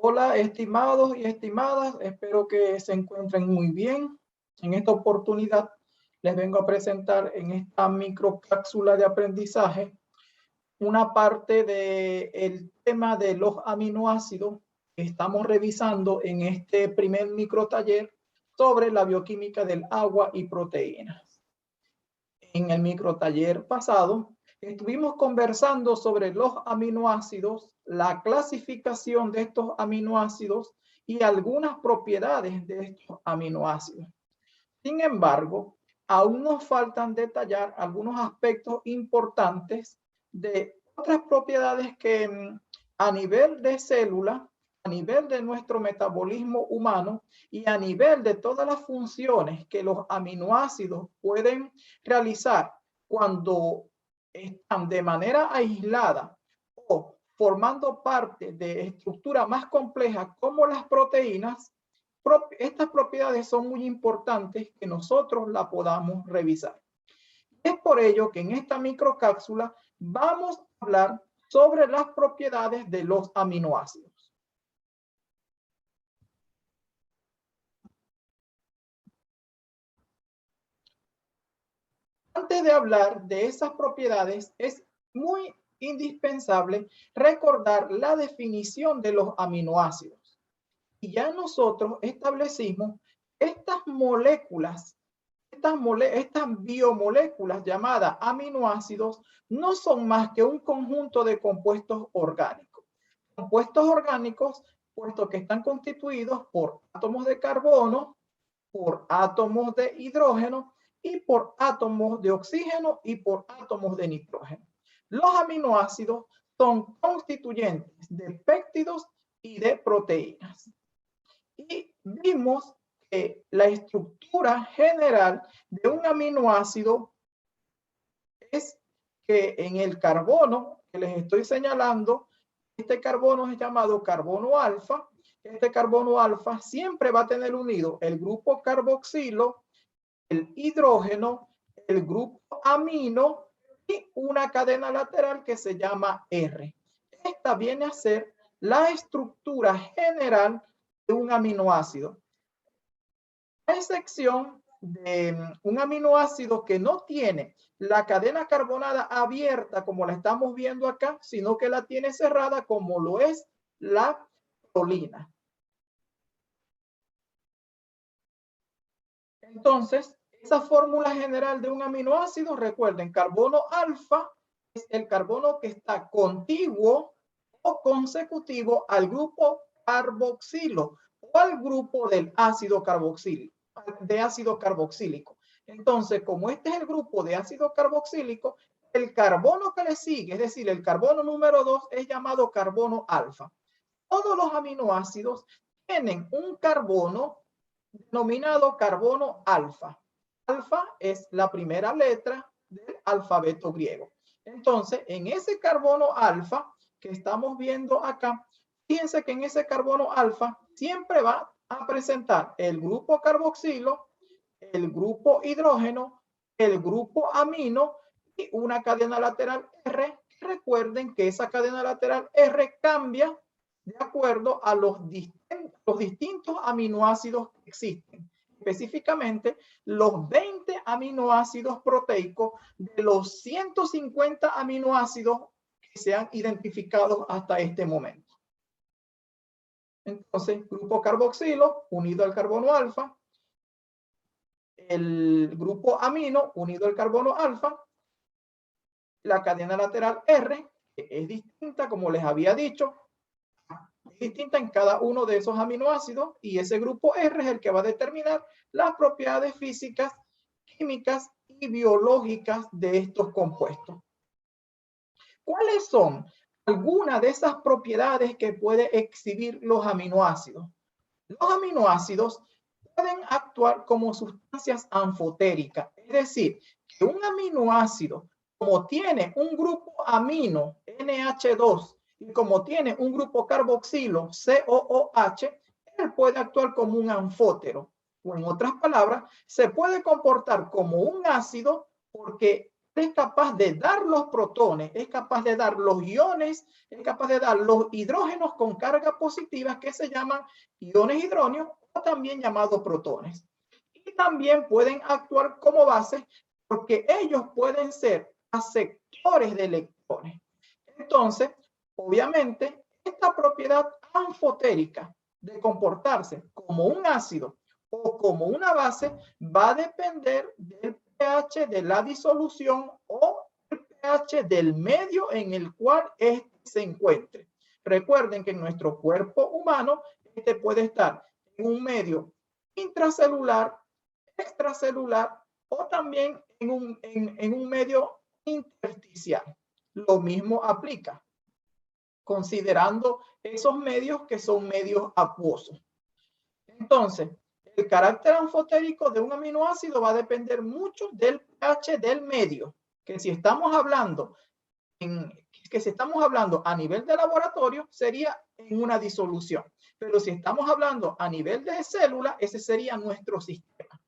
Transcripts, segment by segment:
Hola, estimados y estimadas, espero que se encuentren muy bien. En esta oportunidad les vengo a presentar en esta microcápsula de aprendizaje una parte del tema de los aminoácidos que estamos revisando en este primer microtaller sobre la bioquímica del agua y proteínas. En el microtaller pasado estuvimos conversando sobre los aminoácidos, la clasificación de estos aminoácidos y algunas propiedades de estos aminoácidos. Sin embargo, aún nos faltan detallar algunos aspectos importantes de otras propiedades que a nivel de célula, a nivel de nuestro metabolismo humano y a nivel de todas las funciones que los aminoácidos pueden realizar cuando están de manera aislada o formando parte de estructuras más complejas como las proteínas, estas propiedades son muy importantes que nosotros la podamos revisar. Es por ello que en esta microcápsula vamos a hablar sobre las propiedades de los aminoácidos. Antes de hablar de esas propiedades, es muy indispensable recordar la definición de los aminoácidos. Y ya nosotros establecimos estas moléculas, estas biomoléculas llamadas aminoácidos no son más que un conjunto de compuestos orgánicos. Compuestos orgánicos, puesto que están constituidos por átomos de carbono, por átomos de hidrógeno y por átomos de oxígeno y por átomos de nitrógeno. Los aminoácidos son constituyentes de péptidos y de proteínas. Y vimos que la estructura general de un aminoácido es que en el carbono que les estoy señalando, este carbono es llamado carbono alfa. Este carbono alfa siempre va a tener unido el grupo carboxilo, el hidrógeno, el grupo amino y una cadena lateral que se llama R. Esta viene a ser la estructura general de un aminoácido. A excepción de un aminoácido que no tiene la cadena carbonada abierta como la estamos viendo acá, sino que la tiene cerrada como lo es la prolina. Entonces, esa fórmula general de un aminoácido, recuerden, carbono alfa es el carbono que está contiguo o consecutivo al grupo carboxilo o al grupo del ácido carboxílico, de ácido carboxílico. Entonces, como este es el grupo de ácido carboxílico, el carbono que le sigue, es decir, el carbono número 2, es llamado carbono alfa. Todos los aminoácidos tienen un carbono denominado carbono alfa. Alfa es la primera letra del alfabeto griego. Entonces, en ese carbono alfa que estamos viendo acá, fíjense que en ese carbono alfa siempre va a presentar el grupo carboxilo, el grupo hidrógeno, el grupo amino y una cadena lateral R. Recuerden que esa cadena lateral R cambia de acuerdo a los distintos aminoácidos que existen. Específicamente, los 20 aminoácidos proteicos de los 150 aminoácidos que se han identificado hasta este momento. Entonces, grupo carboxilo unido al carbono alfa, el grupo amino unido al carbono alfa, la cadena lateral R, que es distinta, como les había dicho, es distinta en cada uno de esos aminoácidos, y ese grupo R es el que va a determinar las propiedades físicas, químicas y biológicas de estos compuestos. ¿Cuáles son algunas de esas propiedades que pueden exhibir los aminoácidos? Los aminoácidos pueden actuar como sustancias anfotéricas, es decir, que un aminoácido, como tiene un grupo amino NH2 y como tiene un grupo carboxilo COOH, él puede actuar como un anfótero, o en otras palabras, se puede comportar como un ácido porque es capaz de dar los protones, es capaz de dar los iones, es capaz de dar los hidrógenos con carga positiva que se llaman iones hidróneos o también llamados protones. Y también pueden actuar como base porque ellos pueden ser aceptores de electrones. Entonces, obviamente, esta propiedad anfotérica de comportarse como un ácido o como una base va a depender del pH de la disolución o el pH del medio en el cual éste se encuentre. Recuerden que en nuestro cuerpo humano este puede estar en un medio intracelular, extracelular o también en un medio intersticial. Lo mismo aplica, considerando esos medios que son medios acuosos. Entonces, el carácter anfotérico de un aminoácido va a depender mucho del pH del medio, que si estamos hablando a nivel de laboratorio sería en una disolución, pero si estamos hablando a nivel de célula, ese sería nuestro sistema.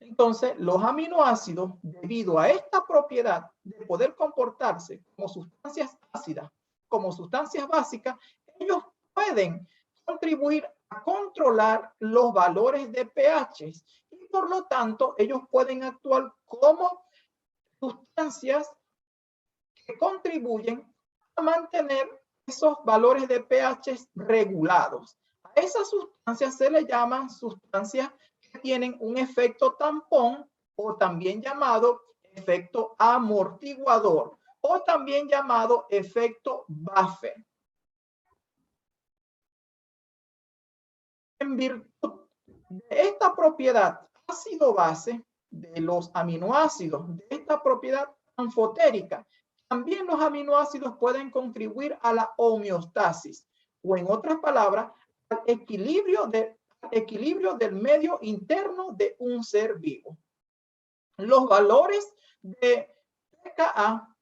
Entonces, los aminoácidos, debido a esta propiedad de poder comportarse como sustancias ácidas, como sustancias básicas, ellos pueden contribuir a controlar los valores de pH y por lo tanto ellos pueden actuar como sustancias que contribuyen a mantener esos valores de pH regulados. A esas sustancias se le llaman sustancias que tienen un efecto tampón o también llamado efecto amortiguador o también llamado efecto buffer. En virtud de esta propiedad ácido-base de los aminoácidos, de esta propiedad anfotérica, también los aminoácidos pueden contribuir a la homeostasis, o en otras palabras, al equilibrio del medio interno de un ser vivo. Los valores de pKa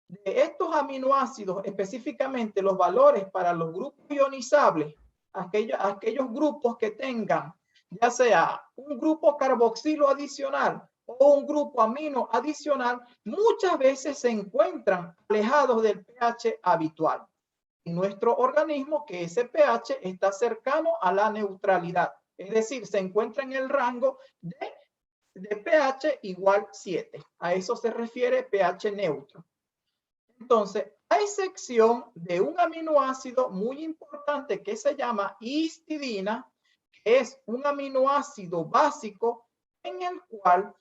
de estos aminoácidos, específicamente los valores para los grupos ionizables, aquellos grupos que tengan ya sea un grupo carboxilo adicional o un grupo amino adicional, muchas veces se encuentran alejados del pH habitual. En nuestro organismo, que ese pH está cercano a la neutralidad, es decir, se encuentra en el rango de pH igual 7. A eso se refiere pH neutro. Entonces, a excepción de un aminoácido muy importante que se llama histidina, que es un aminoácido básico en el cual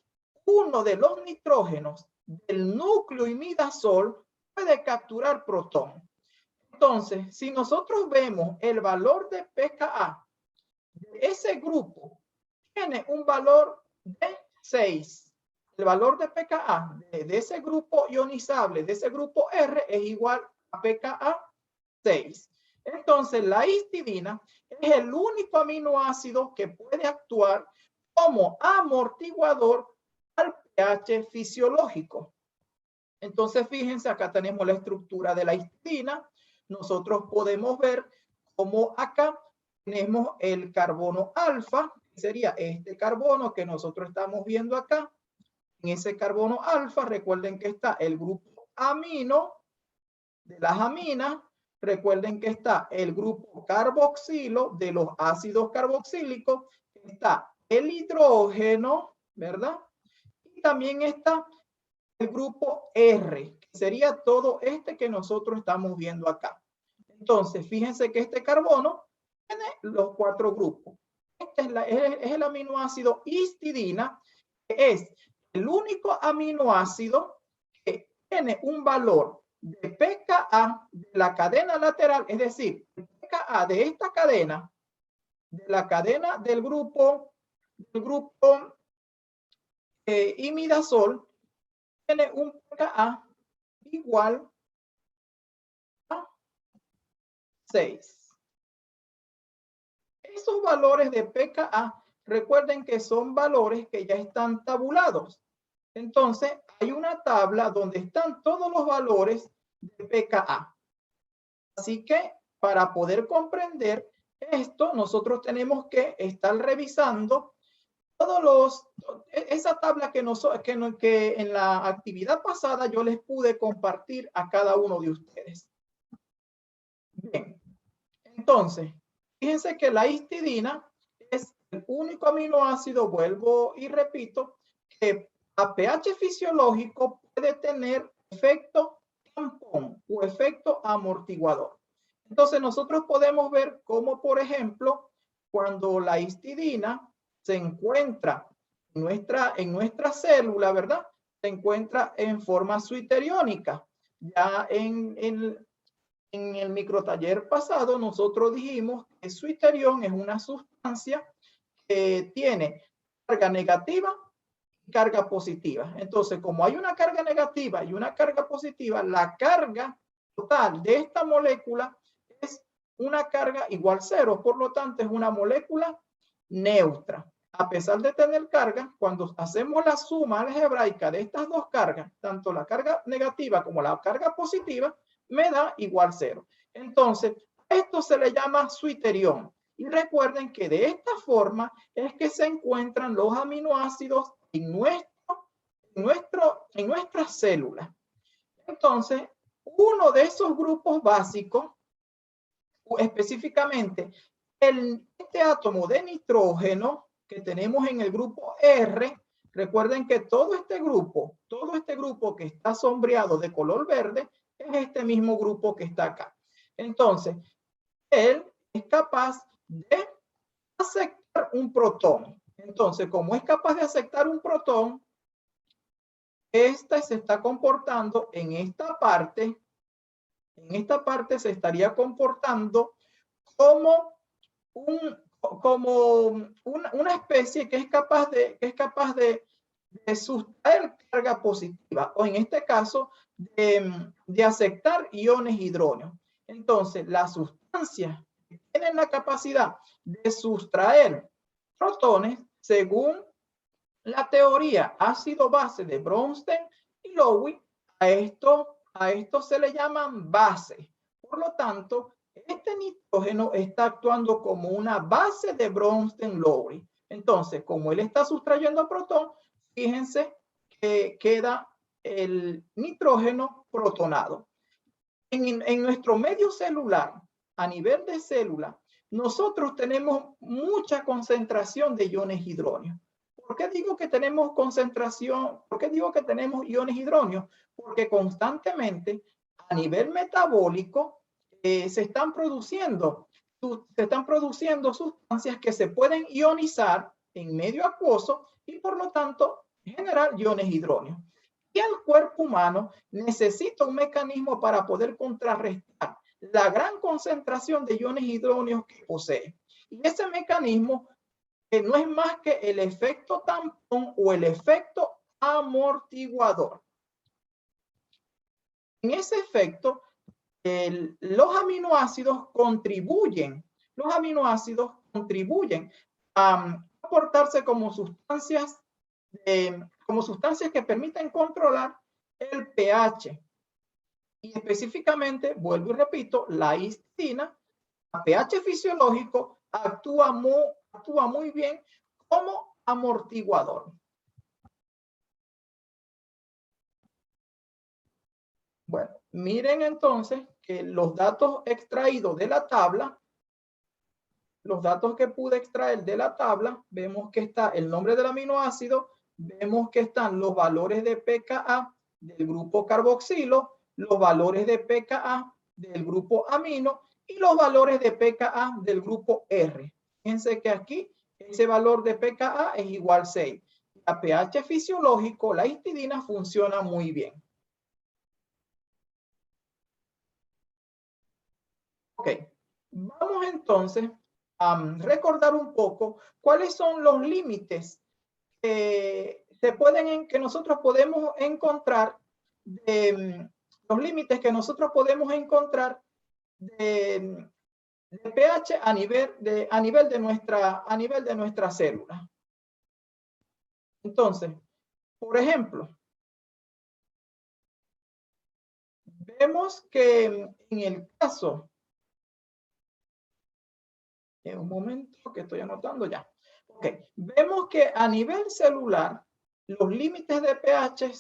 uno de los nitrógenos del núcleo imidazol puede capturar protón. Entonces, si nosotros vemos el valor de pKa de ese grupo, tiene un valor de 6. El valor de pKa de ese grupo ionizable, de ese grupo R, es igual a pKa 6. Entonces, la histidina es el único aminoácido que puede actuar como amortiguador al pH fisiológico. Entonces, fíjense, acá tenemos la estructura de la histidina. Nosotros podemos ver cómo acá tenemos el carbono alfa, que sería este carbono que nosotros estamos viendo acá. En ese carbono alfa, recuerden que está el grupo amino de las aminas. Recuerden que está el grupo carboxilo de los ácidos carboxílicos. Está el hidrógeno, ¿verdad? Y también está el grupo R, que sería todo este que nosotros estamos viendo acá. Entonces, fíjense que este carbono tiene los 4 grupos. Este es el aminoácido histidina, que es el único aminoácido que tiene un valor de pKa de la cadena lateral, es decir, el pKa de esta cadena, de la cadena del grupo imidazol, tiene un pKa igual a 6. Esos valores de pKa, recuerden que son valores que ya están tabulados. Entonces, hay una tabla donde están todos los valores de pKa. Así que, para poder comprender esto, nosotros tenemos que estar revisando esa tabla que en la actividad pasada yo les pude compartir a cada uno de ustedes. Bien, entonces, fíjense que la histidina es el único aminoácido, vuelvo y repito, que a pH fisiológico puede tener efecto tampón o efecto amortiguador. Entonces, nosotros podemos ver cómo, por ejemplo, cuando la histidina se encuentra en nuestra célula, ¿verdad? Se encuentra en forma suiteriónica. Ya en el microtaller pasado nosotros dijimos que suiterión es una sustancia que tiene carga negativa y carga positiva. Entonces, como hay una carga negativa y una carga positiva, la carga total de esta molécula es una carga igual cero. Por lo tanto, es una molécula neutra. A pesar de tener carga, cuando hacemos la suma algebraica de estas dos cargas, tanto la carga negativa como la carga positiva, me da igual cero. Entonces, esto se le llama suiterión. Y recuerden que de esta forma es que se encuentran los aminoácidos en nuestras células. Entonces, uno de esos grupos básicos, específicamente este átomo de nitrógeno que tenemos en el grupo R, recuerden que todo este grupo que está sombreado de color verde, es este mismo grupo que está acá. Entonces, él es capaz de aceptar un protón. Entonces, como es capaz de aceptar un protón, este se está comportando en esta parte se estaría comportando como una especie que es capaz de sustraer carga positiva, o en este caso de aceptar iones hidrógenos. Entonces, las sustancias que tienen la capacidad de sustraer protones, según la teoría ácido-base de Bronsted y Lowy, a esto se le llaman bases. Por lo tanto, este nitrógeno está actuando como una base de Bronsted-Lowry. Entonces, como él está sustrayendo protón, fíjense que queda el nitrógeno protonado. En nuestro medio celular, a nivel de célula, nosotros tenemos mucha concentración de iones hidrógenos. ¿Por qué digo que tenemos concentración? ¿Por qué digo que tenemos iones hidrógenos? Porque constantemente a nivel metabólico se están produciendo sustancias que se pueden ionizar en medio acuoso y por lo tanto generar iones hidrógenos. Y el cuerpo humano necesita un mecanismo para poder contrarrestar la gran concentración de iones hidrógenos que posee. Y ese mecanismo no es más que el efecto tampón o el efecto amortiguador. En ese efecto, los aminoácidos contribuyen a comportarse como sustancias que permiten controlar el pH. Y específicamente, vuelvo y repito, la histidina, a pH fisiológico, actúa muy bien como amortiguador. Bueno, miren entonces que los datos extraídos de la tabla, los datos que pude extraer de la tabla, vemos que está el nombre del aminoácido, vemos que están los valores de pKa del grupo carboxilo, los valores de pKa del grupo amino y los valores de pKa del grupo R. Fíjense que aquí ese valor de pKa es igual a 6. A pH fisiológico, la histidina funciona muy bien. Ok, vamos entonces a recordar un poco cuáles son los límites que nosotros podemos encontrar los límites que nosotros podemos encontrar de pH a nivel de nuestra célula. Entonces, por ejemplo, vemos que en el caso, en un momento que estoy anotando ya. Ok, vemos que a nivel celular los límites de pH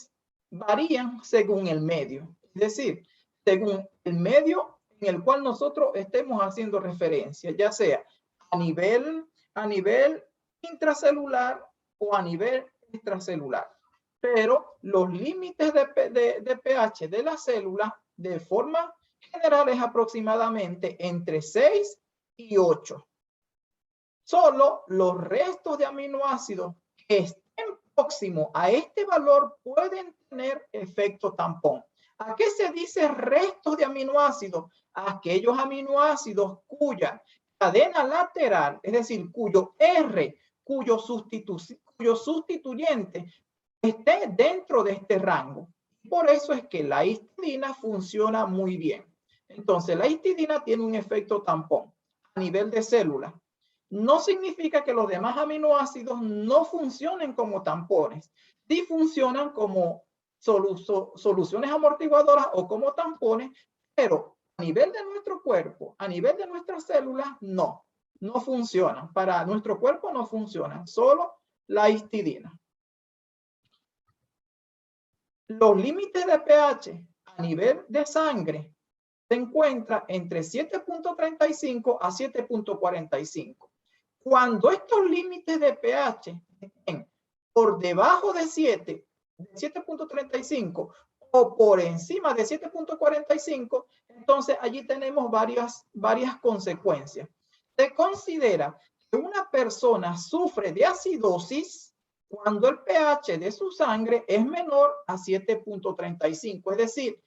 varían según el medio, es decir, según el medio en el cual nosotros estemos haciendo referencia, ya sea a nivel intracelular o a nivel extracelular. Pero los límites de pH de la célula de forma general es aproximadamente entre 6 y 8. Solo los restos de aminoácidos que estén próximos a este valor pueden tener efecto tampón. ¿A qué se dice restos de aminoácidos? Aquellos aminoácidos cuya cadena lateral, es decir, cuyo R, cuyo sustituyente esté dentro de este rango. Por eso es que la histidina funciona muy bien. Entonces, la histidina tiene un efecto tampón a nivel de célula. No significa que los demás aminoácidos no funcionen como tampones. Sí funcionan como soluciones amortiguadoras o como tampones, pero a nivel de nuestro cuerpo, a nivel de nuestras células, no funcionan. Para nuestro cuerpo no funcionan, solo la histidina. Los límites de pH a nivel de sangre se encuentran entre 7.35 a 7.45. Cuando estos límites de pH estén por debajo de 7.35 o por encima de 7.45, entonces allí tenemos varias consecuencias. Se considera que una persona sufre de acidosis cuando el pH de su sangre es menor a 7.35, es decir,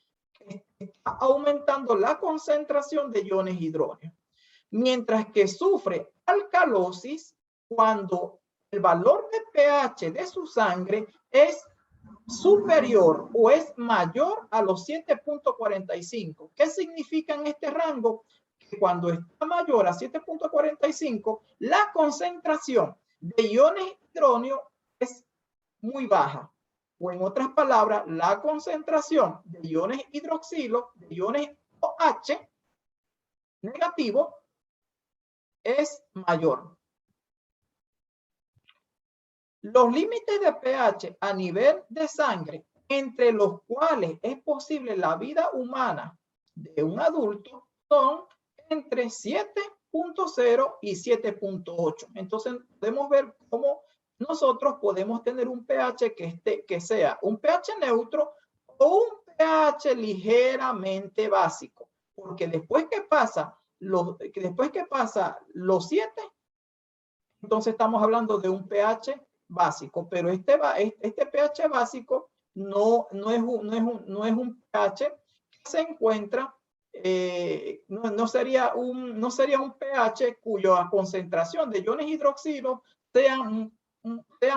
está aumentando la concentración de iones hidrógenos. Mientras que sufre alcalosis cuando el valor de pH de su sangre es superior o es mayor a los 7.45. ¿Qué significa en este rango? Que cuando está mayor a 7.45, la concentración de iones hidrógenos es muy baja. O en otras palabras, la concentración de iones hidroxilo, de iones OH negativo, es mayor. Los límites de pH a nivel de sangre, entre los cuales es posible la vida humana de un adulto, son entre 7.0 y 7.8. Entonces podemos ver cómo nosotros podemos tener un pH que sea un pH neutro o un pH ligeramente básico, porque después que pasa los 7, entonces estamos hablando de un pH básico, pero este pH básico no es un pH que se encuentra, no sería un pH cuya concentración de iones hidroxilo sean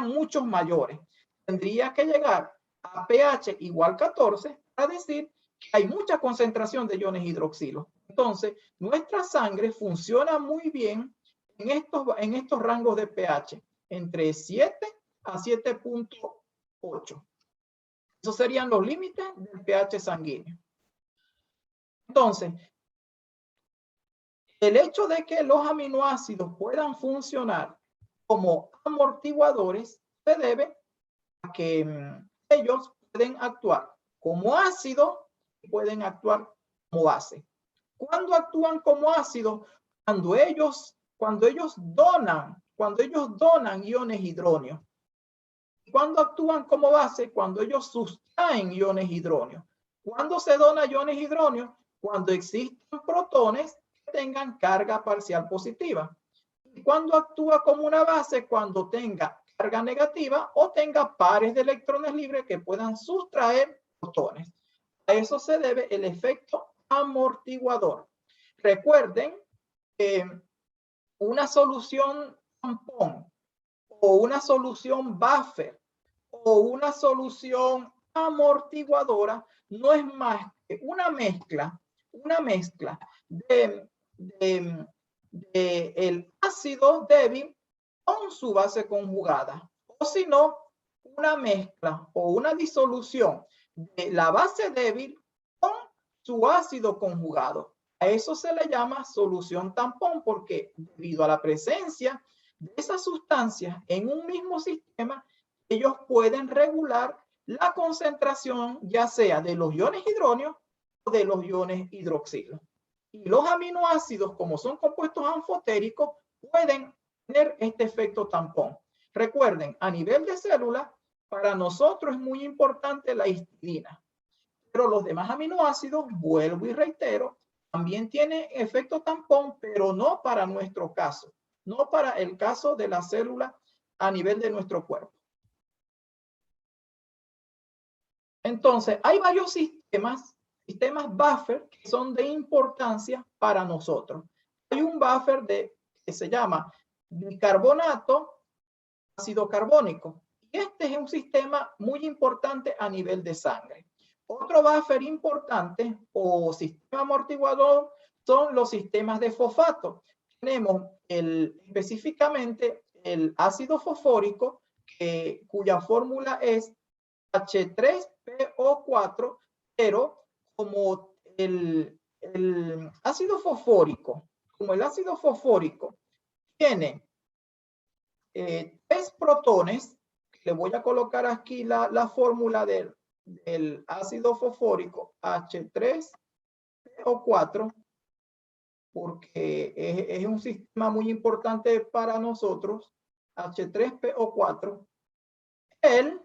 muchos mayores. Tendría que llegar a pH igual 14 para decir que hay mucha concentración de iones hidroxilo. Entonces, nuestra sangre funciona muy bien en estos rangos de pH, entre 7 a 7.8. Esos serían los límites del pH sanguíneo. Entonces, el hecho de que los aminoácidos puedan funcionar como amortiguadores se debe a que ellos pueden actuar como ácido y pueden actuar como base. ¿Cuándo actúan como ácido? Cuando ellos donan iones hidrógenos. ¿Cuándo actúan como base? Cuando ellos sustraen iones hidrógenos. ¿Cuándo se dona iones hidrógenos? Cuando existen protones que tengan carga parcial positiva. ¿Y cuándo actúa como una base? Cuando tenga carga negativa o tenga pares de electrones libres que puedan sustraer protones. A eso se debe el efecto amortiguador. Recuerden que una solución tampón o una solución buffer o una solución amortiguadora no es más que una mezcla de el ácido débil con su base conjugada, o si no, una mezcla o una disolución de la base débil con su ácido conjugado. A eso se le llama solución tampón porque debido a la presencia de esas sustancias en un mismo sistema, ellos pueden regular la concentración ya sea de los iones hidróneos o de los iones hidroxilo. Y los aminoácidos, como son compuestos anfotéricos, pueden tener este efecto tampón. Recuerden, a nivel de célula, para nosotros es muy importante la histidina, pero los demás aminoácidos, vuelvo y reitero, también tienen efecto tampón, pero no para nuestro caso, no para el caso de la célula a nivel de nuestro cuerpo. Entonces, hay varios sistemas buffer que son de importancia para nosotros. Hay un buffer que se llama bicarbonato, ácido carbónico. Y este es un sistema muy importante a nivel de sangre. Otro buffer importante o sistema amortiguador son los sistemas de fosfato. Tenemos específicamente el ácido fosfórico, cuya fórmula es H3PO4, pero como el ácido fosfórico, tiene 3 protones, le voy a colocar aquí la fórmula del ácido fosfórico H3PO4, porque es un sistema muy importante para nosotros, H3PO4. Él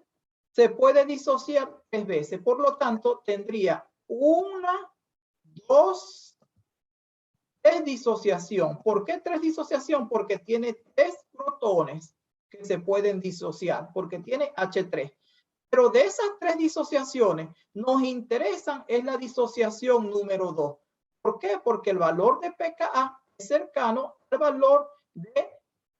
se puede disociar 3 veces, por lo tanto tendría 3 disociación. ¿Por qué 3 disociación? Porque tiene 3 protones que se pueden disociar, porque tiene H3. Pero de esas 3 disociaciones, nos interesan es la disociación número 2. ¿Por qué? Porque el valor de pKa es cercano al valor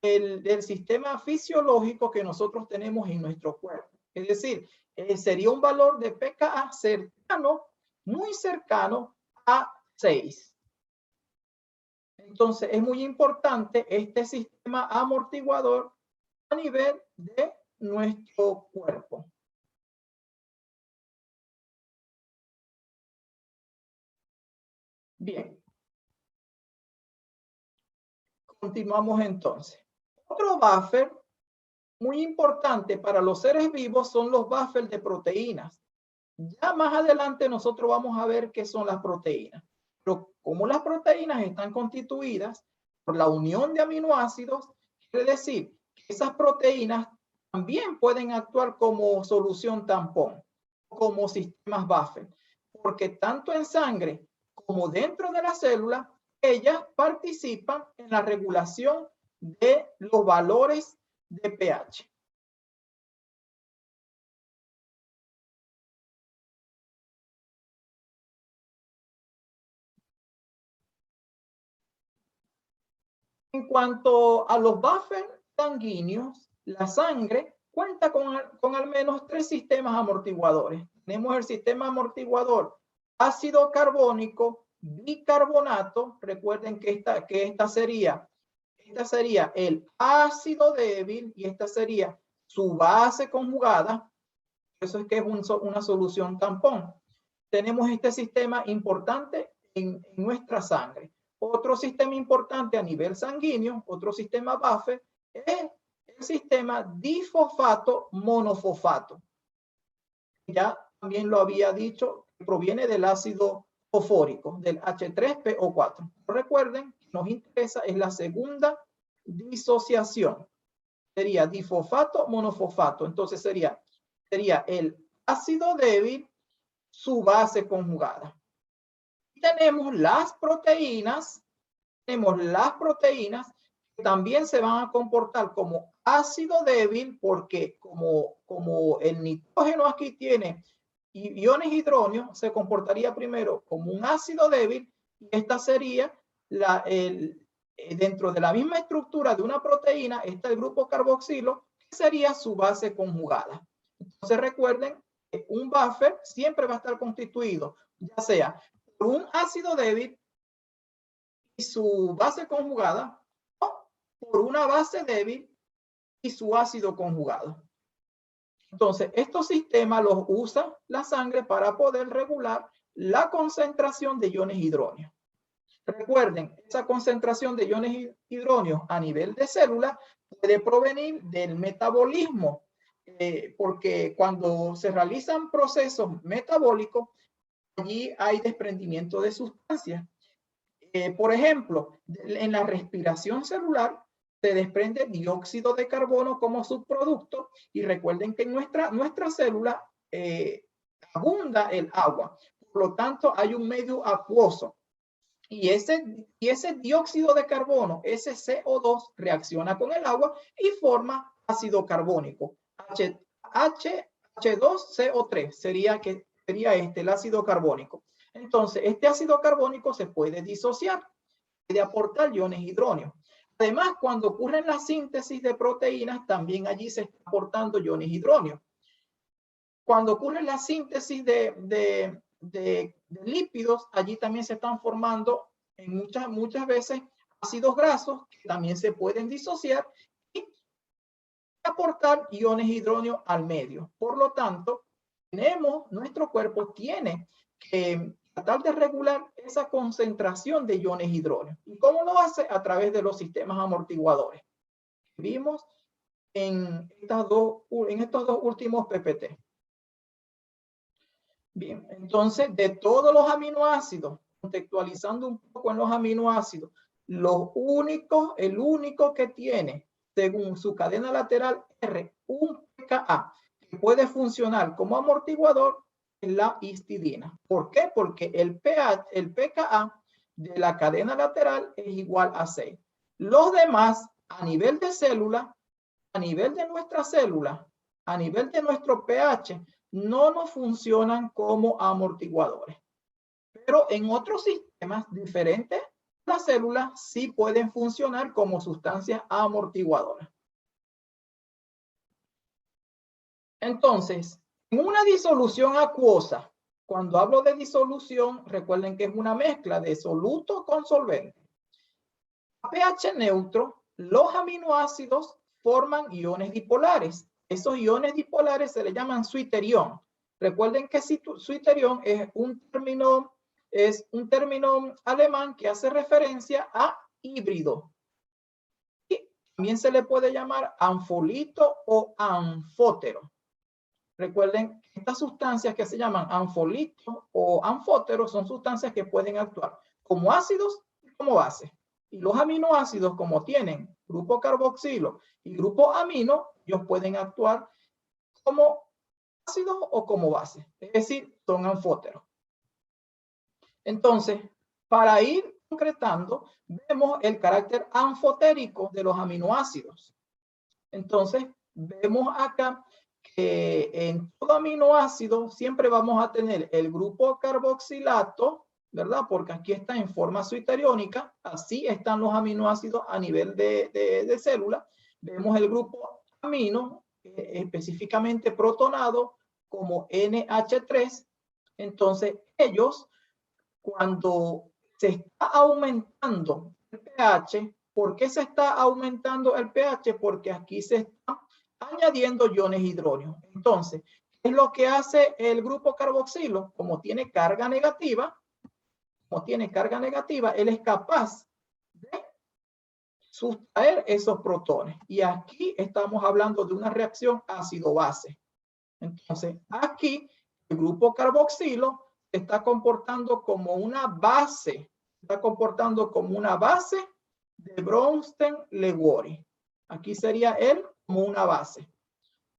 del sistema fisiológico que nosotros tenemos en nuestro cuerpo. Es decir, sería un valor de pKa cercano, muy cercano a 6. Entonces, es muy importante este sistema amortiguador a nivel de nuestro cuerpo. Bien. Continuamos entonces. Otro buffer muy importante para los seres vivos son los buffers de proteínas. Ya más adelante nosotros vamos a ver qué son las proteínas. Pero como las proteínas están constituidas por la unión de aminoácidos, quiere decir que esas proteínas también pueden actuar como solución tampón, como sistemas buffer, porque tanto en sangre como dentro de la célula, ellas participan en la regulación de los valores de pH. En cuanto a los buffers sanguíneos, la sangre cuenta con al menos 3 sistemas amortiguadores. Tenemos el sistema amortiguador ácido carbónico, bicarbonato. Recuerden que esta sería el ácido débil y esta sería su base conjugada. Eso es que es una solución tampón. Tenemos este sistema importante en nuestra sangre. Otro sistema importante a nivel sanguíneo, otro sistema buffer, es el sistema difosfato monofosfato. Ya también lo había dicho, proviene del ácido fosfórico, del H3PO4. Recuerden, nos interesa es la segunda disociación. Sería difosfato monofosfato. Entonces sería el ácido débil, su base conjugada. Tenemos las proteínas que también se van a comportar como ácido débil, porque como el nitrógeno aquí tiene iones hidróneos, se comportaría primero como un ácido débil, y esta sería dentro de la misma estructura de una proteína está el grupo carboxilo, que sería su base conjugada. Entonces recuerden que un buffer siempre va a estar constituido ya sea por un ácido débil y su base conjugada, o por una base débil y su ácido conjugado. Entonces, estos sistemas los usa la sangre para poder regular la concentración de iones hidróneos. Recuerden, esa concentración de iones hidróneos a nivel de célula puede provenir del metabolismo, porque cuando se realizan procesos metabólicos, allí hay desprendimiento de sustancias. Por ejemplo, en la respiración celular se desprende dióxido de carbono como subproducto, y recuerden que en nuestra célula abunda el agua. Por lo tanto, hay un medio acuoso. Y ese dióxido de carbono, ese CO2, reacciona con el agua y forma ácido carbónico. H2CO3 sería el ácido carbónico. Entonces, este ácido carbónico se puede disociar, puede aportar iones hidróneos. Además, cuando ocurre la síntesis de proteínas, también allí se está aportando iones hidróneos. Cuando ocurre la síntesis de lípidos, allí también se están formando en muchas veces ácidos grasos que también se pueden disociar y aportar iones hidróneos al medio. Por lo tanto, nuestro cuerpo tiene que tratar de regular esa concentración de iones hidróneos. ¿Y cómo lo hace? A través de los sistemas amortiguadores. Vimos en estos dos últimos PPT. Bien, entonces, de todos los aminoácidos, contextualizando un poco en los aminoácidos, el único que tiene, según su cadena lateral R, un pKa que puede funcionar como amortiguador, es la histidina. ¿Por qué? Porque el pKa de la cadena lateral es igual a 6. Los demás, a nivel de célula, a nivel de nuestra célula, a nivel de nuestro pH, no nos funcionan como amortiguadores. Pero en otros sistemas diferentes, las células sí pueden funcionar como sustancias amortiguadoras. Entonces, en una disolución acuosa, cuando hablo de disolución, recuerden que es una mezcla de soluto con solvente. A pH neutro, los aminoácidos forman iones dipolares. Esos iones dipolares se le llaman zwitterion. Recuerden que zwitterion es un término alemán que hace referencia a híbrido. Y también se le puede llamar anfolito o anfótero. Recuerden, estas sustancias que se llaman anfolito o anfótero son sustancias que pueden actuar como ácidos y como bases. Y los aminoácidos, como tienen grupo carboxilo y grupo amino, ellos pueden actuar como ácidos o como base, es decir, son anfóteros. Entonces, para ir concretando, vemos el carácter anfotérico de los aminoácidos. Entonces, vemos acá que en todo aminoácido siempre vamos a tener el grupo carboxilato, ¿verdad? Porque aquí está en forma zwitteriónica, así están los aminoácidos a nivel de célula. Vemos el grupo amino, específicamente protonado como NH3. Entonces, ellos, cuando se está aumentando el pH, ¿por qué se está aumentando el pH? Porque aquí se está añadiendo iones hidróneos. Entonces, ¿qué es lo que hace el grupo carboxilo? Como tiene carga negativa, él es capaz de sustraer esos protones. Y aquí estamos hablando de una reacción ácido-base. Entonces, aquí el grupo carboxilo se está comportando como una base, de Bronsted-Lewis. Aquí sería él como una base.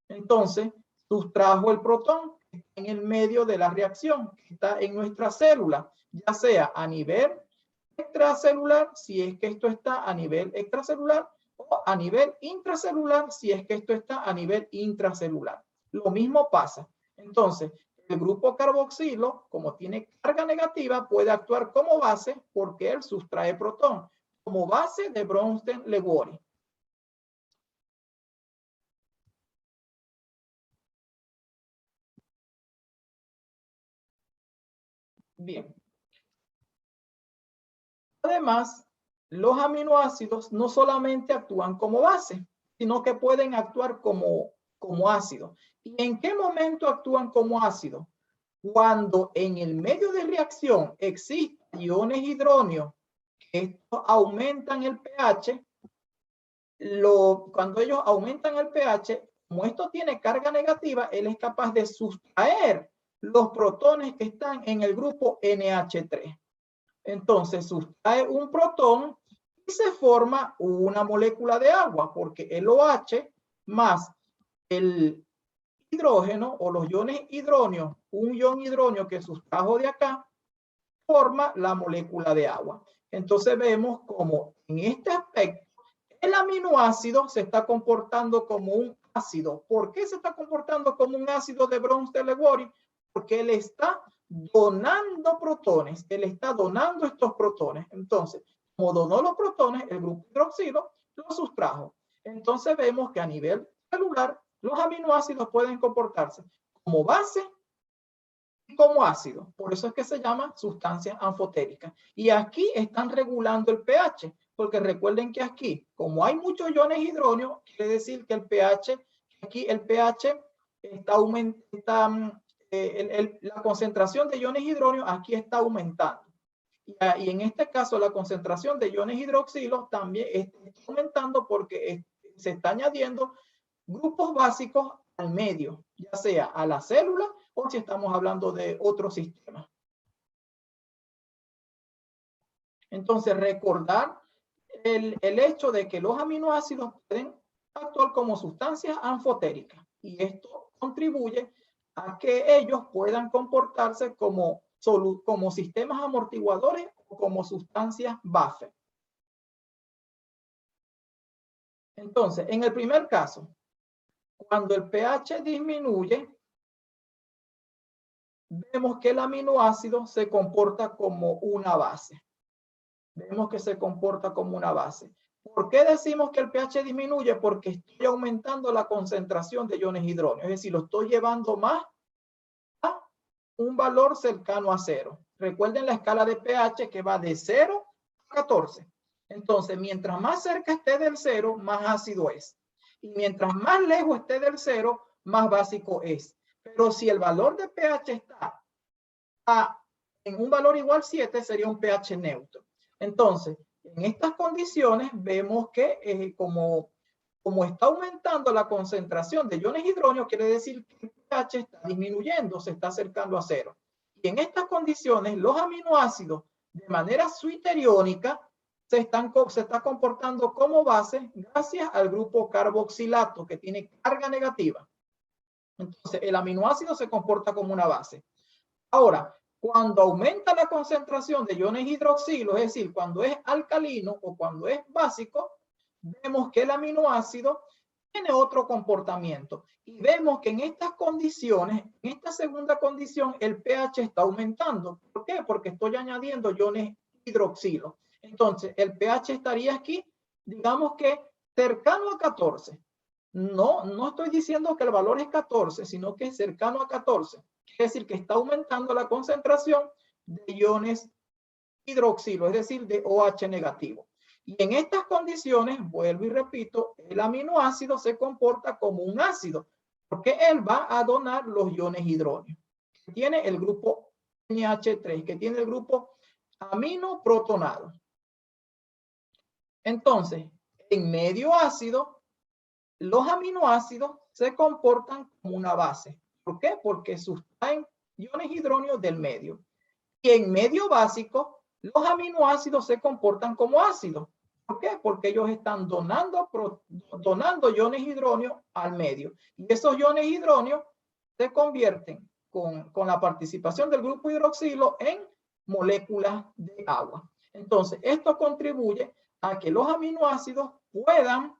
Entonces, sustrajo el protón en el medio de la reacción que está en nuestra célula, ya sea a nivel extracelular, si es que esto está a nivel extracelular, o a nivel intracelular, si es que esto está a nivel intracelular. Lo mismo pasa. Entonces, el grupo carboxilo, como tiene carga negativa, puede actuar como base porque él sustrae protón, como base de Bronsted-Lewis. Bien. Además, los aminoácidos no solamente actúan como base, sino que pueden actuar como ácido. ¿Y en qué momento actúan como ácido? Cuando en el medio de reacción existen iones hidróneos estos aumentan el pH. Cuando ellos aumentan el pH, como esto tiene carga negativa, él es capaz de sustraer los protones que están en el grupo NH3. Entonces sustrae un protón y se forma una molécula de agua, porque el OH más el hidrógeno o los iones hidróneos, un ion hidróneo que sustrajo de acá, forma la molécula de agua. Entonces vemos como en este aspecto el aminoácido se está comportando como un ácido. ¿Por qué se está comportando como un ácido de Bronsted-Lewis? Porque él está donando protones, él está donando estos protones. Entonces, como donó los protones, el grupo hidroxilo los sustrajo. Entonces vemos que a nivel celular, los aminoácidos pueden comportarse como base y como ácido. Por eso es que se llama sustancias anfotéricas. Y aquí están regulando el pH, porque recuerden que aquí, como hay muchos iones hidróneos, quiere decir que el pH, aquí el pH está aumentando, la concentración de iones hidróneos aquí está aumentando. Y en este caso, la concentración de iones hidroxilos también está aumentando porque se está añadiendo grupos básicos al medio, ya sea a la célula o si estamos hablando de otro sistema. Entonces, recordar el hecho de que los aminoácidos pueden actuar como sustancias anfotéricas y esto contribuye a que ellos puedan comportarse como sistemas amortiguadores o como sustancias buffer. Entonces, en el primer caso, cuando el pH disminuye, vemos que el aminoácido se comporta como una base. Vemos que se comporta como una base. ¿Por qué decimos que el pH disminuye? Porque estoy aumentando la concentración de iones hidróneos. Es decir, lo estoy llevando más a un valor cercano a 0. Recuerden la escala de pH que va de 0 a 14. Entonces, mientras más cerca esté del 0, más ácido es. Y mientras más lejos esté del 0, más básico es. Pero si el valor de pH está en un valor igual 7, sería un pH neutro. Entonces, en estas condiciones vemos que como está aumentando la concentración de iones hidróneos, quiere decir que el pH está disminuyendo, se está acercando a 0. Y en estas condiciones, los aminoácidos, de manera zwitteriónica, se está comportando como base gracias al grupo carboxilato, que tiene carga negativa. Entonces, el aminoácido se comporta como una base. Ahora, cuando aumenta la concentración de iones hidroxilo, es decir, cuando es alcalino o cuando es básico, vemos que el aminoácido tiene otro comportamiento. Y vemos que en estas condiciones, en esta segunda condición, el pH está aumentando. ¿Por qué? Porque estoy añadiendo iones hidroxilo. Entonces, el pH estaría aquí, digamos que cercano a 14. No estoy diciendo que el valor es 14, sino que es cercano a 14. Quiere decir que está aumentando la concentración de iones hidroxilo, es decir, de OH negativo. Y en estas condiciones, vuelvo y repito, el aminoácido se comporta como un ácido, porque él va a donar los iones hidróneos. Tiene el grupo NH3, que tiene el grupo amino protonado. Entonces, en medio ácido, los aminoácidos se comportan como una base. ¿Por qué? Porque sustraen iones hidróneos del medio. Y en medio básico, los aminoácidos se comportan como ácidos. ¿Por qué? Porque ellos están donando iones hidróneos al medio. Y esos iones hidróneos se convierten con la participación del grupo hidroxilo en moléculas de agua. Entonces, esto contribuye a que los aminoácidos puedan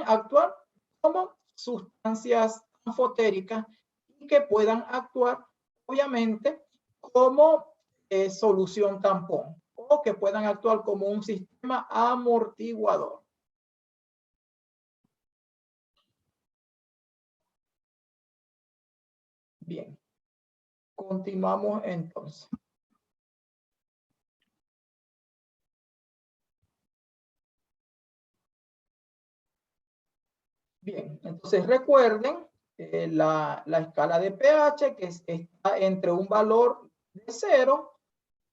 actuar como sustancias anfotéricas y que puedan actuar, obviamente, como solución tampón o que puedan actuar como un sistema amortiguador. Bien, continuamos entonces. Bien, entonces recuerden la escala de pH que está entre un valor de 0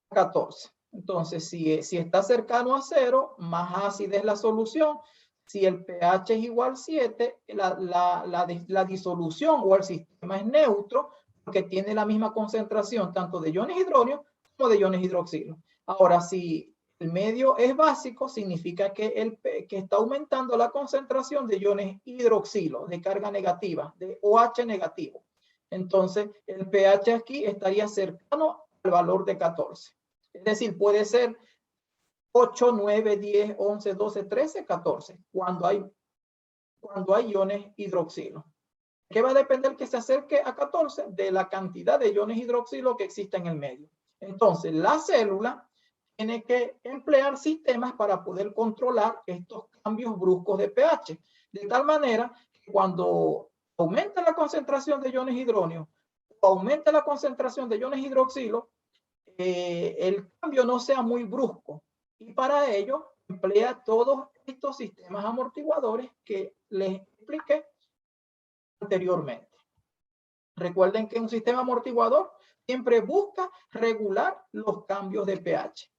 a 14. Entonces, si está cercano a 0, más ácida es la solución. Si el pH es igual a 7, la disolución o el sistema es neutro porque tiene la misma concentración tanto de iones hidronio como de iones hidroxilo. Ahora, si el medio es básico, significa que está aumentando la concentración de iones hidroxilo, de carga negativa, de OH negativo. Entonces, el pH aquí estaría cercano al valor de 14. Es decir, puede ser 8, 9, 10, 11, 12, 13, 14, cuando hay iones hidroxilo. ¿Qué va a depender que se acerque a 14? De la cantidad de iones hidroxilo que existe en el medio. Entonces, la célula tiene que emplear sistemas para poder controlar estos cambios bruscos de pH. De tal manera que cuando aumenta la concentración de iones hidronio o aumenta la concentración de iones hidroxilo, el cambio no sea muy brusco. Y para ello emplea todos estos sistemas amortiguadores que les expliqué anteriormente. Recuerden que un sistema amortiguador siempre busca regular los cambios de pH.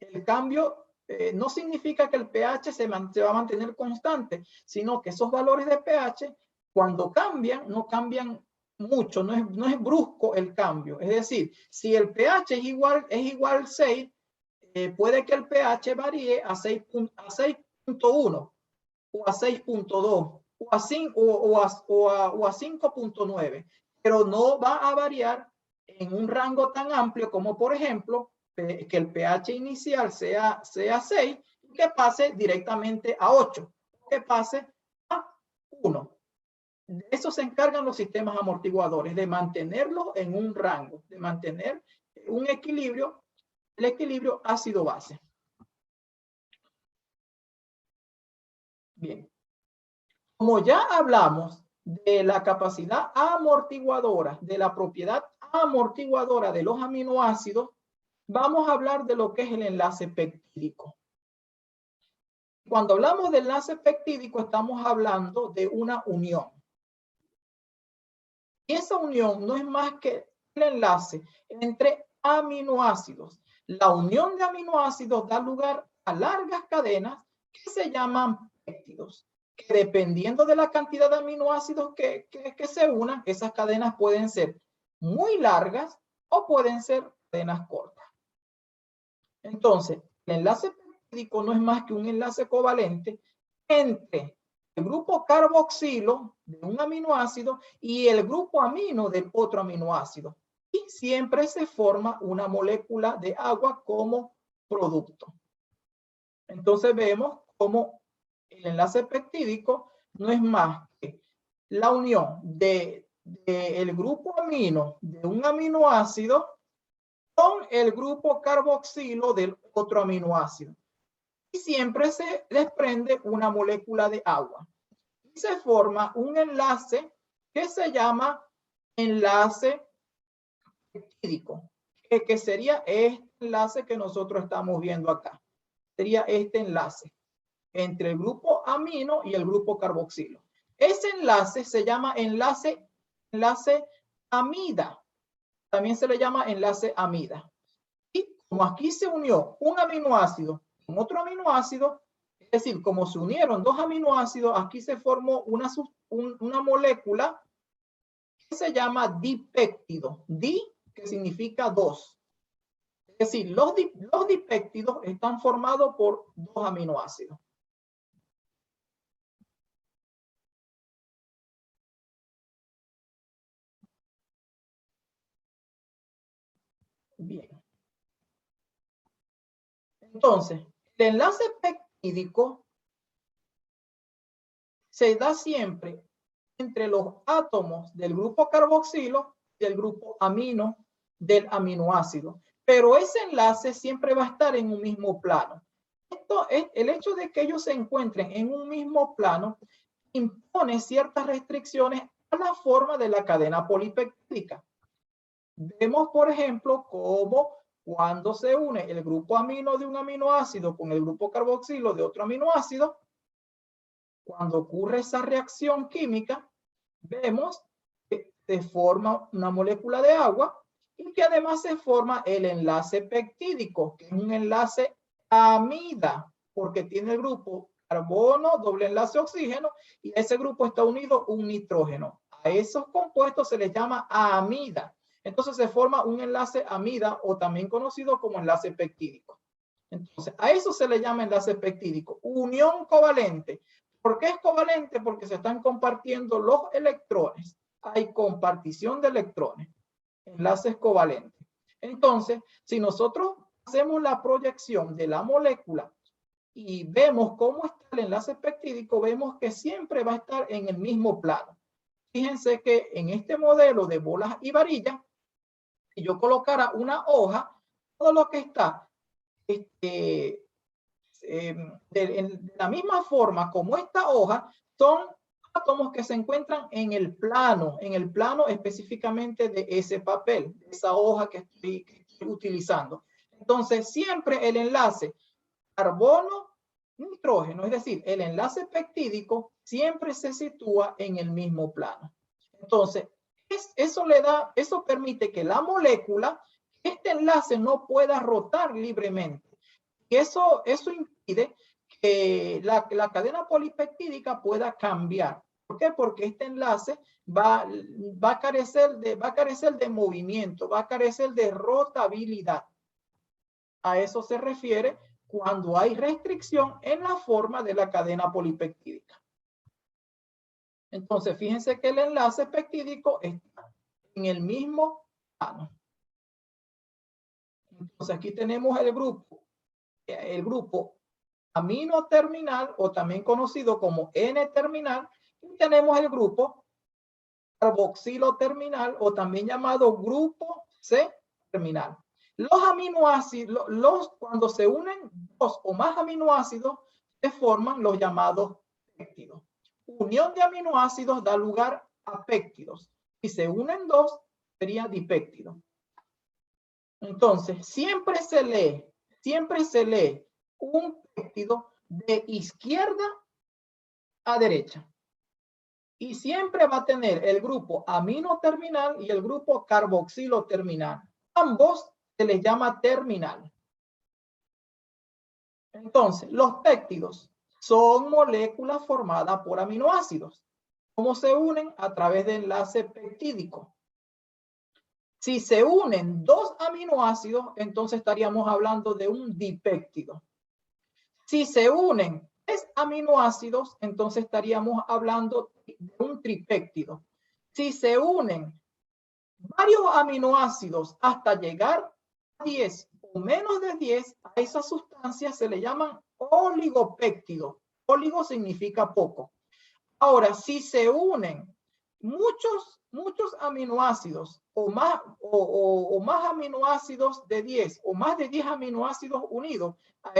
El cambio no significa que el pH se va a mantener constante, sino que esos valores de pH, cuando cambian, no cambian mucho, no es brusco el cambio. Es decir, si el pH es igual a 6, puede que el pH varíe a 6.1 o a 6.2 o a 5.9, pero no va a variar en un rango tan amplio como, por ejemplo, que el pH inicial sea 6 y que pase directamente a 8, que pase a 1. De eso se encargan los sistemas amortiguadores, de mantenerlo en un rango, de mantener un equilibrio, el equilibrio ácido-base. Bien. Como ya hablamos de la capacidad amortiguadora, de la propiedad amortiguadora de los aminoácidos, vamos a hablar de lo que es el enlace peptídico. Cuando hablamos de enlace peptídico, estamos hablando de una unión. Y esa unión no es más que el enlace entre aminoácidos. La unión de aminoácidos da lugar a largas cadenas que se llaman péptidos, que dependiendo de la cantidad de aminoácidos que se unan, esas cadenas pueden ser muy largas o pueden ser cadenas cortas. Entonces, el enlace peptídico no es más que un enlace covalente entre el grupo carboxilo de un aminoácido y el grupo amino del otro aminoácido. Y siempre se forma una molécula de agua como producto. Entonces vemos cómo el enlace peptídico no es más que la unión del grupo amino de un aminoácido con el grupo carboxilo del otro aminoácido. Y siempre se desprende una molécula de agua. Y se forma un enlace que se llama enlace peptídico, que sería este enlace que nosotros estamos viendo acá. Sería este enlace entre el grupo amino y el grupo carboxilo. Ese enlace se llama enlace amida. También se le llama enlace amida. Y como aquí se unió un aminoácido con otro aminoácido, es decir, como se unieron dos aminoácidos, aquí se formó una molécula que se llama dipéptido. Di, que significa dos. Es decir, los dipéptidos están formados por dos aminoácidos. Bien. Entonces, el enlace peptídico se da siempre entre los átomos del grupo carboxilo y del grupo amino del aminoácido. Pero ese enlace siempre va a estar en un mismo plano. Esto es, el hecho de que ellos se encuentren en un mismo plano impone ciertas restricciones a la forma de la cadena polipeptídica. Vemos, por ejemplo, cómo cuando se une el grupo amino de un aminoácido con el grupo carboxilo de otro aminoácido, cuando ocurre esa reacción química, vemos que se forma una molécula de agua y que además se forma el enlace peptídico, que es un enlace amida, porque tiene el grupo carbono, doble enlace oxígeno, y ese grupo está unido un nitrógeno. A esos compuestos se les llama amida. Entonces se forma un enlace amida o también conocido como enlace peptídico. Entonces, a eso se le llama enlace peptídico. Unión covalente. ¿Por qué es covalente? Porque se están compartiendo los electrones. Hay compartición de electrones. Enlaces covalentes. Entonces, si nosotros hacemos la proyección de la molécula y vemos cómo está el enlace peptídico, vemos que siempre va a estar en el mismo plano. Fíjense que en este modelo de bolas y varillas, si yo colocara una hoja, todo lo que está de la misma forma como esta hoja, son átomos que se encuentran en el plano específicamente de ese papel, de esa hoja que estoy utilizando. Entonces, siempre el enlace carbono-nitrógeno, es decir, el enlace peptídico, siempre se sitúa en el mismo plano. Entonces, eso permite que la molécula, este enlace no pueda rotar libremente. Y eso impide que la cadena polipeptídica pueda cambiar. ¿Por qué? Porque este enlace va a carecer de movimiento, va a carecer de rotabilidad. A eso se refiere cuando hay restricción en la forma de la cadena polipeptídica. Entonces, fíjense que el enlace peptídico está en el mismo plano. Entonces, aquí tenemos el grupo amino terminal, o también conocido como N-terminal, y tenemos el grupo carboxilo terminal, o también llamado grupo C-terminal. Los aminoácidos, cuando se unen dos o más aminoácidos, se forman los llamados péptidos. Unión de aminoácidos da lugar a péptidos. Si se unen dos, sería dipéptido. Entonces, siempre se lee un péptido de izquierda a derecha. Y siempre va a tener el grupo amino terminal y el grupo carboxilo terminal. Ambos se les llama terminal. Entonces, los péptidos son moléculas formadas por aminoácidos. ¿Cómo se unen? A través de enlace peptídico. Si se unen dos aminoácidos, entonces estaríamos hablando de un dipéptido. Si se unen 3 aminoácidos, entonces estaríamos hablando de un tripéptido. Si se unen varios aminoácidos hasta llegar a 10 o menos de 10, a esas sustancias se le llaman oligopéptidos. Oligo significa poco. Ahora, si se unen muchos aminoácidos o más aminoácidos de 10 o más de 10 aminoácidos unidos, a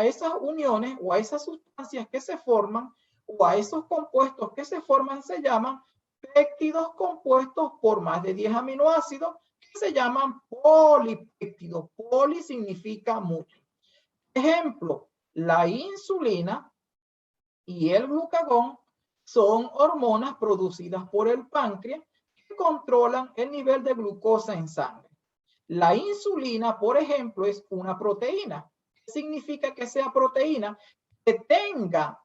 esas uniones o a esas sustancias que se forman o a esos compuestos que se forman se llaman péptidos compuestos por más de 10 aminoácidos, que se llaman polipéptidos. Poli significa mucho. Ejemplo, la insulina y el glucagón son hormonas producidas por el páncreas que controlan el nivel de glucosa en sangre. La insulina, por ejemplo, es una proteína. ¿Qué significa que sea proteína? Que tengan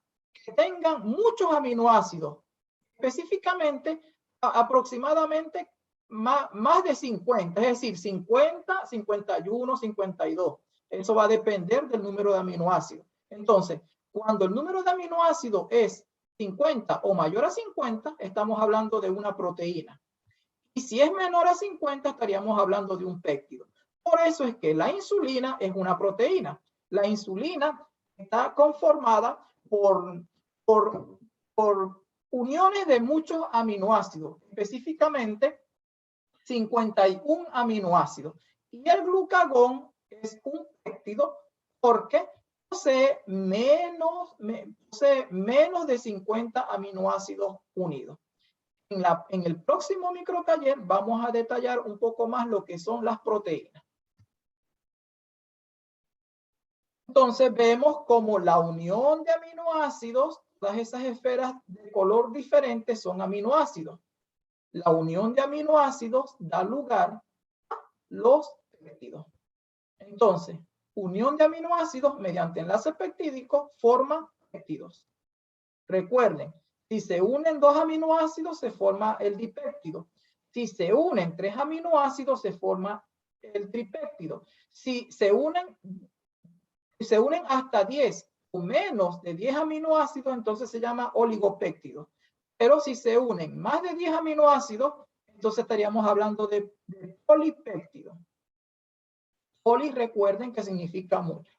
muchos aminoácidos, específicamente aproximadamente más de 50, es decir, 50, 51, 52. Eso va a depender del número de aminoácidos. Entonces, cuando el número de aminoácidos es 50 o mayor a 50, estamos hablando de una proteína. Y si es menor a 50, estaríamos hablando de un péptido. Por eso es que la insulina es una proteína. La insulina está conformada por uniones de muchos aminoácidos, específicamente 51 aminoácidos. Y el glucagón es un péptido porque posee menos de 50 aminoácidos unidos. En el próximo microtaller vamos a detallar un poco más lo que son las proteínas. Entonces vemos como la unión de aminoácidos, todas esas esferas de color diferente son aminoácidos. La unión de aminoácidos da lugar los péptidos. Entonces, unión de aminoácidos mediante enlace peptídico forma péptidos. Recuerden, si se unen dos aminoácidos, se forma el dipéptido. Si se unen tres aminoácidos, se forma el tripéptido. Si se unen hasta 10 o menos de 10 aminoácidos, entonces se llama oligopéptido. Pero si se unen más de 10 aminoácidos, entonces estaríamos hablando de polipéptido. Poli, recuerden que significa mucho.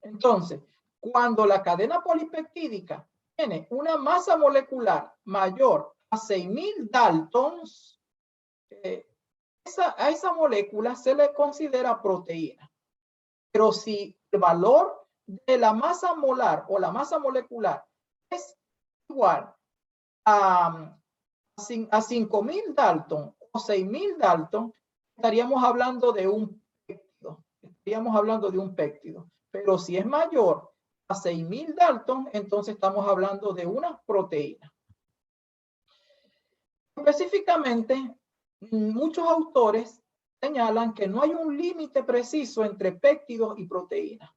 Entonces, cuando la cadena polipeptídica tiene una masa molecular mayor a 6.000 Daltons, a esa molécula se le considera proteína. Pero si el valor de la masa molar o la masa molecular es igual a 5.000 Dalton o 6.000 Dalton, estaríamos hablando de un péptido. Pero si es mayor a 6.000 Dalton, entonces estamos hablando de una proteína. Específicamente, muchos autores señalan que no hay un límite preciso entre péptidos y proteínas.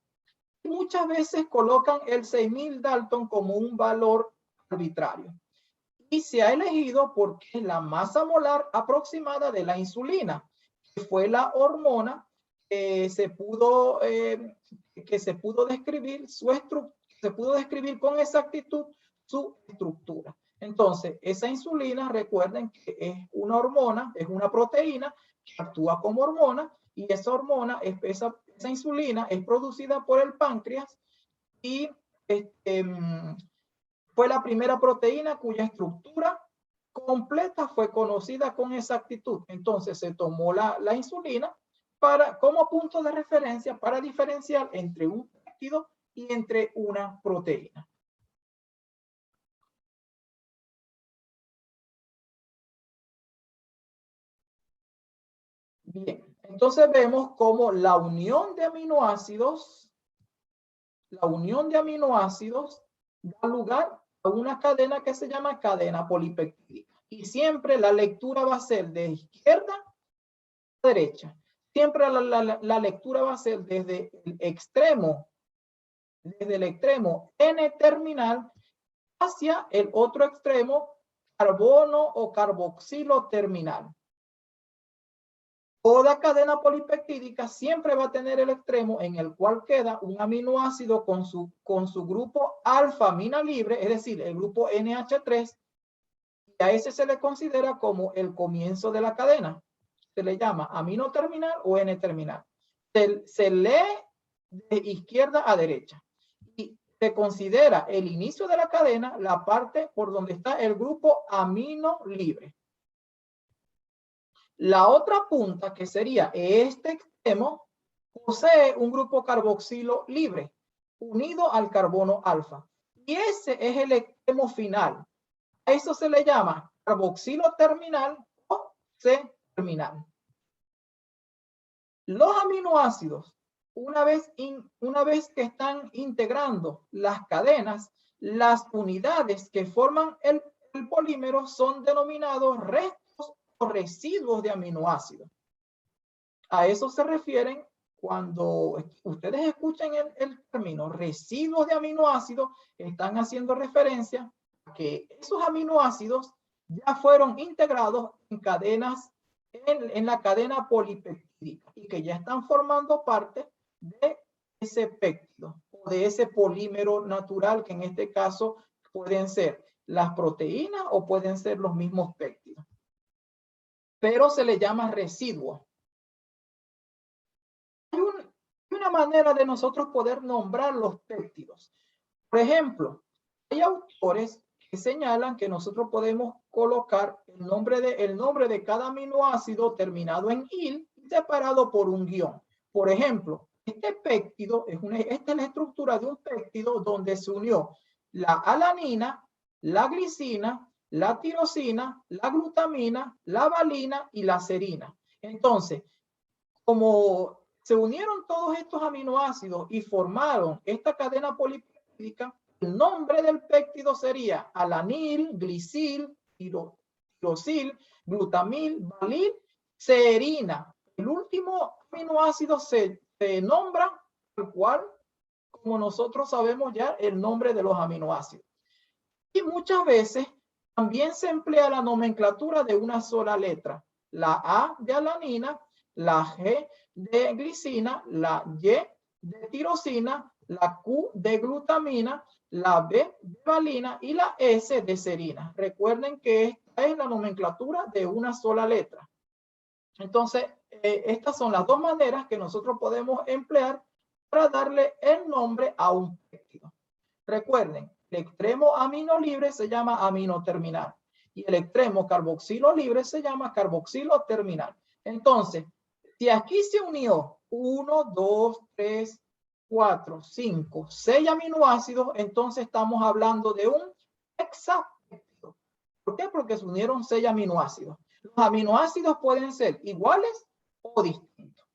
Y muchas veces colocan el 6.000 Dalton como un valor arbitrario. Y se ha elegido porque es la masa molar aproximada de la insulina, que fue la hormona que se pudo describir con exactitud su estructura. Entonces, esa insulina, recuerden que es una hormona, es una proteína que actúa como hormona, y esa hormona, esa insulina es producida por el páncreas y fue la primera proteína cuya estructura completa fue conocida con exactitud. Entonces se tomó la insulina como punto de referencia para diferenciar entre un péptido y entre una proteína. Bien, entonces vemos cómo la unión de aminoácidos da lugar a una cadena que se llama cadena polipeptídica. Y siempre la lectura va a ser de izquierda a derecha. Siempre la lectura va a ser desde el extremo N-terminal hacia el otro extremo, carbono o carboxilo terminal. Toda cadena polipeptídica siempre va a tener el extremo en el cual queda un aminoácido con su grupo alfa-amina libre, es decir, el grupo NH3, y a ese se le considera como el comienzo de la cadena. Se le llama amino terminal o N-terminal. Se lee de izquierda a derecha y se considera el inicio de la cadena la parte por donde está el grupo amino libre. La otra punta, que sería este extremo, posee un grupo carboxilo libre unido al carbono alfa. Y ese es el extremo final. A eso se le llama carboxilo terminal o C-terminal. Los aminoácidos, una vez que están integrando las cadenas, las unidades que forman el polímero son denominados restos o residuos de aminoácidos. A eso se refieren cuando ustedes escuchen el término residuos de aminoácidos, están haciendo referencia a que esos aminoácidos ya fueron integrados en cadenas, en la cadena polipeptídica, y que ya están formando parte de ese péptido o de ese polímero natural, que en este caso pueden ser las proteínas o pueden ser los mismos péptidos. Pero se le llama residuo. Hay una manera de nosotros poder nombrar los péptidos. Por ejemplo, hay autores que señalan que nosotros podemos colocar el nombre de cada aminoácido terminado en -il separado por un guión. Por ejemplo, este péptido esta es la estructura de un péptido donde se unió la alanina, la glicina, la tirosina, la glutamina, la valina y la serina. Entonces, como se unieron todos estos aminoácidos y formaron esta cadena polipeptídica, el nombre del péptido sería alanil, glicil, tirosil, glutamil, valil Serina. El último aminoácido se nombra tal cual como nosotros sabemos ya el nombre de los aminoácidos. Y muchas veces también se emplea la nomenclatura de una sola letra. La A de alanina, la G de glicina, la Y de tirosina, la Q de glutamina, la B de valina y la S de serina. Recuerden que esta es la nomenclatura de una sola letra. Entonces, estas son las dos maneras que nosotros podemos emplear para darle el nombre a un péptido. Recuerden, el extremo amino libre se llama amino terminal y el extremo carboxilo libre se llama carboxilo terminal. Entonces, si aquí se unió 1, 2, 3, 4, 5, 6 aminoácidos, entonces estamos hablando de un hexapéptido. ¿Por qué? Porque se unieron 6 aminoácidos. Los aminoácidos pueden ser iguales o distintos.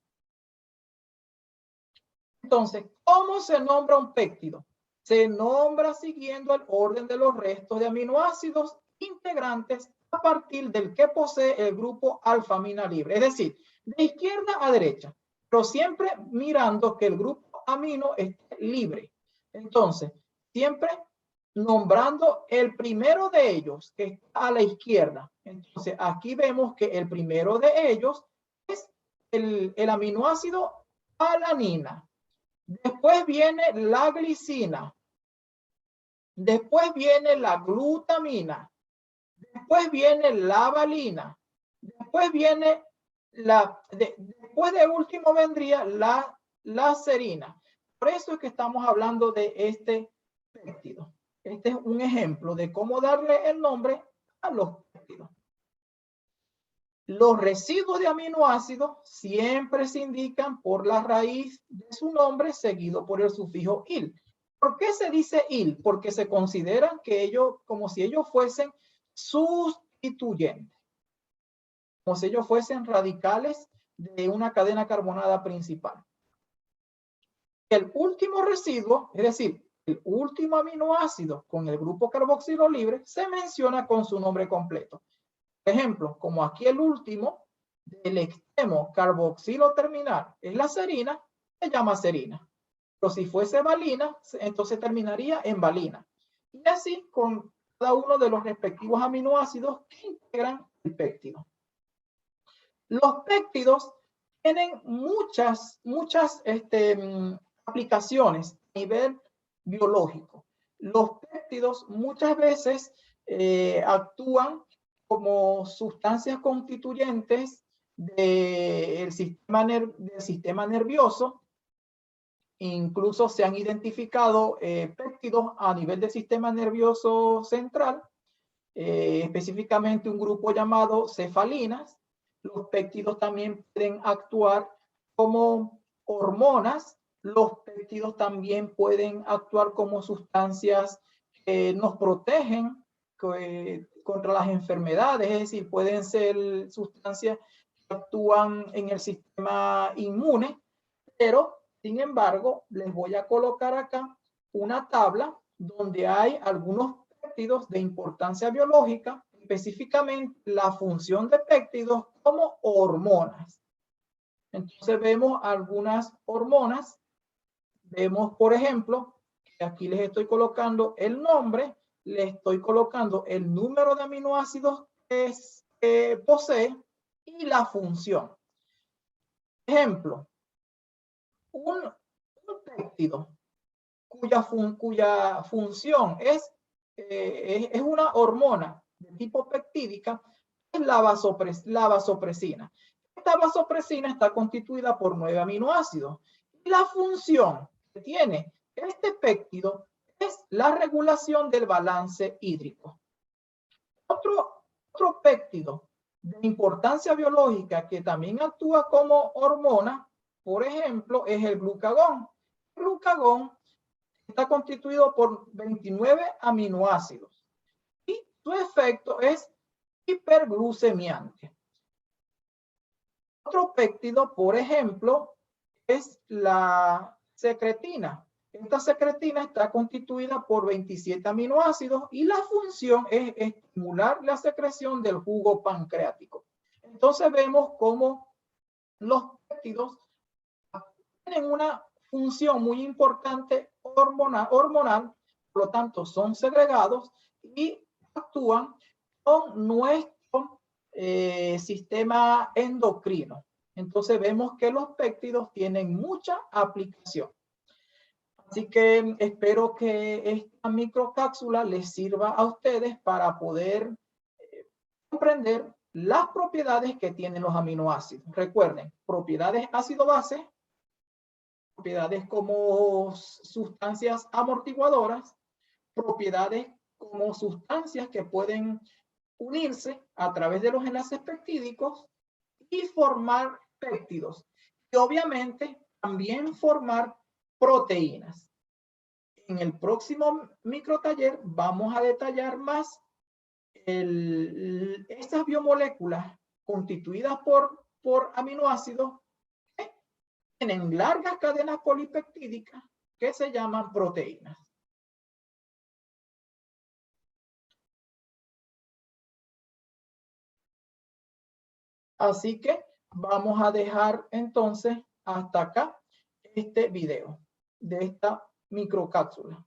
Entonces, ¿cómo se nombra un péptido? Se nombra siguiendo el orden de los restos de aminoácidos integrantes a partir del que posee el grupo alfamina libre. Es decir, de izquierda a derecha, pero siempre mirando que el grupo amino esté libre. Entonces, siempre nombrando el primero de ellos, que está a la izquierda. Entonces, aquí vemos que el primero de ellos es el aminoácido alanina. Después viene la glicina. Después viene la glutamina. Después viene la valina. Después viene después de último vendría la serina. Por eso es que estamos hablando de este péptido. Este es un ejemplo de cómo darle el nombre a los péptidos. Los residuos de aminoácidos siempre se indican por la raíz de su nombre seguido por el sufijo -il. ¿Por qué se dice -il? Porque se consideran que ellos, como si ellos fuesen sustituyentes, como si ellos fuesen radicales de una cadena carbonada principal. El último residuo, es decir, el último aminoácido con el grupo carboxilo libre, se menciona con su nombre completo. Por ejemplo, como aquí el último del extremo carboxilo terminal es la serina, se llama serina. Pero si fuese valina, entonces terminaría en valina. Y así con cada uno de los respectivos aminoácidos que integran el péptido. Los péptidos tienen muchas aplicaciones a nivel biológico. Los péptidos muchas veces actúan como sustancias constituyentes del sistema nervioso. Incluso se han identificado péptidos a nivel del sistema nervioso central, específicamente un grupo llamado cefalinas. Los péptidos también pueden actuar como hormonas. Los péptidos también pueden actuar como sustancias que nos protegen contra las enfermedades, es decir, pueden ser sustancias que actúan en el sistema inmune, pero sin embargo, les voy a colocar acá una tabla donde hay algunos péptidos de importancia biológica, específicamente la función de péptidos como hormonas. Entonces vemos algunas hormonas. Vemos, por ejemplo, que aquí les estoy colocando el nombre, les estoy colocando el número de aminoácidos que posee y la función. Ejemplo, un péptido cuya función es una hormona de tipo peptídica, es la vasopresina. Esta vasopresina está constituida por 9 aminoácidos. Y la función que tiene este péptido es la regulación del balance hídrico. Otro péptido de importancia biológica que también actúa como hormona, por ejemplo, es el glucagón. El glucagón está constituido por 29 aminoácidos y su efecto es hiperglucemiante. Otro péptido, por ejemplo, es la secretina. Esta secretina está constituida por 27 aminoácidos y la función es estimular la secreción del jugo pancreático. Entonces vemos cómo los péptidos tienen una función muy importante hormonal, por lo tanto son segregados y actúan con nuestro sistema endocrino. Entonces vemos que los péptidos tienen mucha aplicación. Así que espero que esta microcápsula les sirva a ustedes para poder comprender las propiedades que tienen los aminoácidos. Recuerden, propiedades ácido-base, propiedades como sustancias amortiguadoras, propiedades como sustancias que pueden unirse a través de los enlaces peptídicos y formar péptidos. Y obviamente también formar proteínas. En el próximo microtaller vamos a detallar más estas biomoléculas constituidas por aminoácidos que tienen largas cadenas polipeptídicas que se llaman proteínas. Así que vamos a dejar entonces hasta acá este video de esta microcápsula.